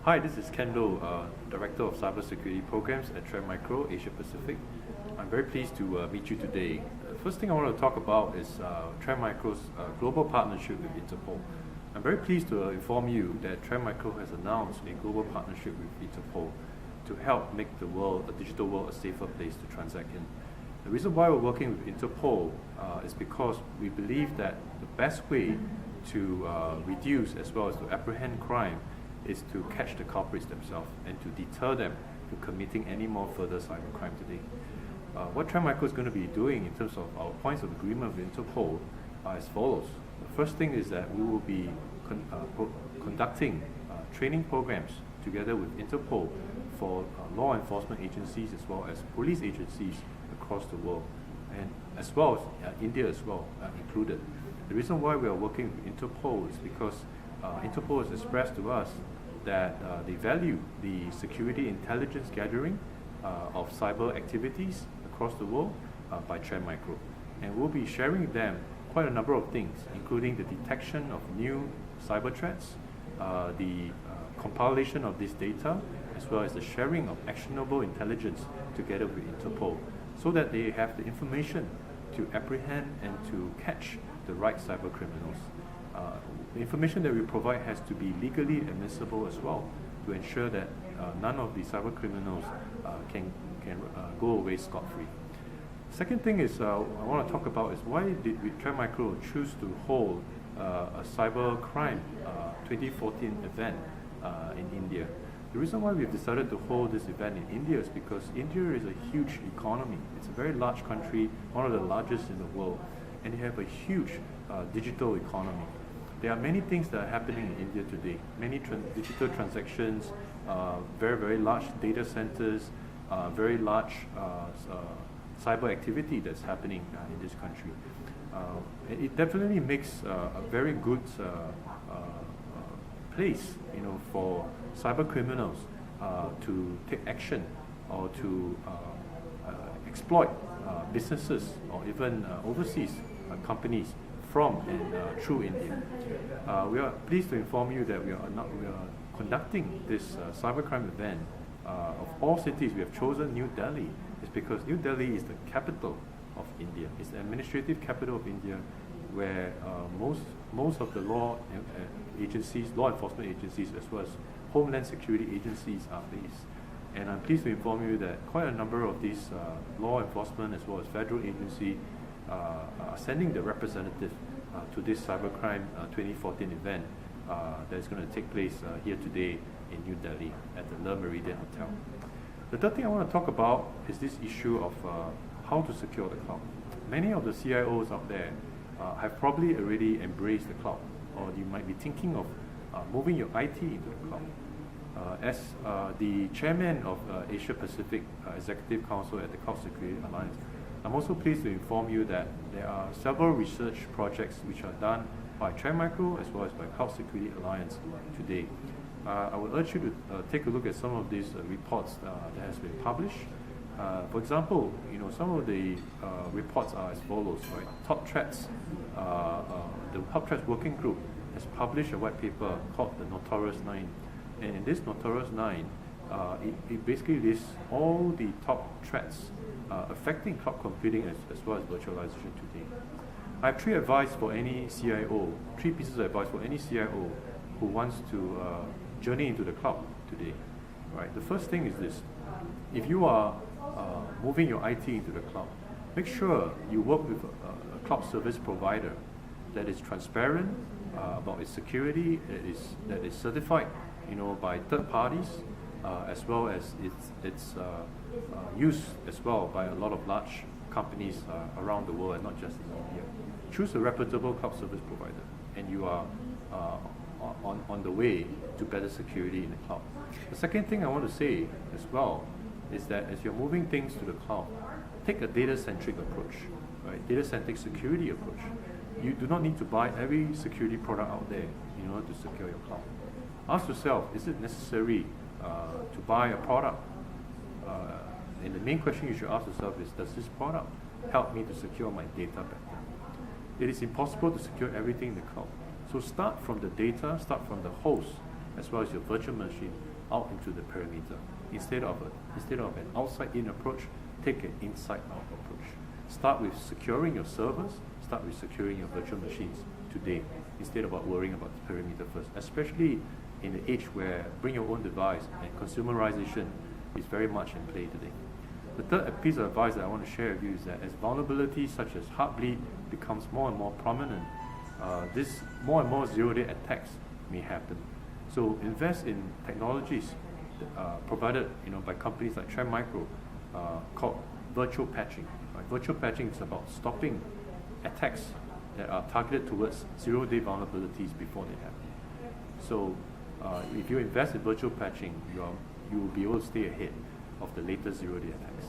Hi, this is Ken Low, Director of Cybersecurity Programs at Trend Micro, Asia Pacific. I'm very pleased to meet you today. The first thing I want to talk about is Trend Micro's global partnership with Interpol. I'm very pleased to inform you that Trend Micro has announced a global partnership with Interpol to help make the world, a digital world, a safer place to transact in. The reason why we're working with Interpol is because we believe that the best way to reduce as well as to apprehend crime is to catch the culprits themselves and to deter them from committing any more further cybercrime today. What Trend Micro is going to be doing in terms of our points of agreement with Interpol are as follows. The first thing is that we will be conducting training programs together with Interpol for law enforcement agencies as well as police agencies across the world, and as well as India as well included. The reason why we are working with Interpol is because Interpol has expressed to us that they value the security intelligence gathering of cyber activities across the world by Trend Micro. And we'll be sharing with them quite a number of things, including the detection of new cyber threats, the compilation of this data, as well as the sharing of actionable intelligence together with Interpol, so that they have the information to apprehend and to catch the right cyber criminals. The information that we provide has to be legally admissible as well, to ensure that none of the cyber criminals can go away scot-free. Second thing is I want to talk about is why did we Trend Micro choose to hold a cyber crime 2014 event in India. The reason why we've decided to hold this event in India is because India is a huge economy. It's a very large country, one of the largest in the world, and they have a huge digital economy. There are many things that are happening in India today. Many digital transactions, very, very large data centers, very large cyber activity that's happening in this country. It definitely makes a very good place, for cyber criminals to take action or to exploit businesses or even overseas companies from and through India. We are pleased to inform you that we are conducting this cybercrime event of all cities. We have chosen New Delhi. It's because New Delhi is the capital of India. It's the administrative capital of India, where most of the law enforcement agencies, as well as homeland security agencies are based. And I'm pleased to inform you that quite a number of these law enforcement as well as federal agency are sending the representative to this cybercrime 2014 event that is going to take place here today in New Delhi at the Le Méridien Hotel. The third thing I want to talk about is this issue of how to secure the cloud. Many of the CIOs out there have probably already embraced the cloud, or you might be thinking of moving your IT into the cloud. As the chairman of Asia Pacific Executive Council at the Cloud Security Alliance, I'm also pleased to inform you that there are several research projects which are done by Trend Micro as well as by Cloud Security Alliance today. I would urge you to take a look at some of these reports that has been published. For example, some of the reports are as follows, right? Top Threats, the Top Threats Working Group has published a white paper called the Notorious 9. And in this Notorious 9, it basically lists all the top threats affecting cloud computing as well as virtualization today. I have three pieces of advice for any CIO who wants to journey into the cloud today. Right? The first thing is this: if you are moving your IT into the cloud, make sure you work with a cloud service provider that is transparent about its security, that is certified, by third parties, as well as its use as well by a lot of large companies around the world and not just in India. Choose a reputable cloud service provider, and you are on the way to better security in the cloud. The second thing I want to say as well is that as you're moving things to the cloud, take a data-centric approach, right? Data-centric security approach. You do not need to buy every security product out there in order to secure your cloud. Ask yourself, is it necessary to buy a product? And the main question you should ask yourself is, does this product help me to secure my data better? It is impossible to secure everything in the cloud. So start from the data, start from the host, as well as your virtual machine, out into the perimeter. Instead of an outside-in approach, take an inside-out approach. Start with securing your servers, start with securing your virtual machines today, instead of worrying about the perimeter first, especially in the age where bring your own device and consumerization is very much in play today. The third piece of advice that I want to share with you is that as vulnerabilities such as Heartbleed becomes more and more prominent, this more and more zero-day attacks may happen. So invest in technologies provided by companies like Trend Micro called virtual patching. Right? Virtual patching is about stopping attacks that are targeted towards zero-day vulnerabilities before they happen. So if you invest in virtual patching, you will be able to stay ahead of the latest zero-day attacks.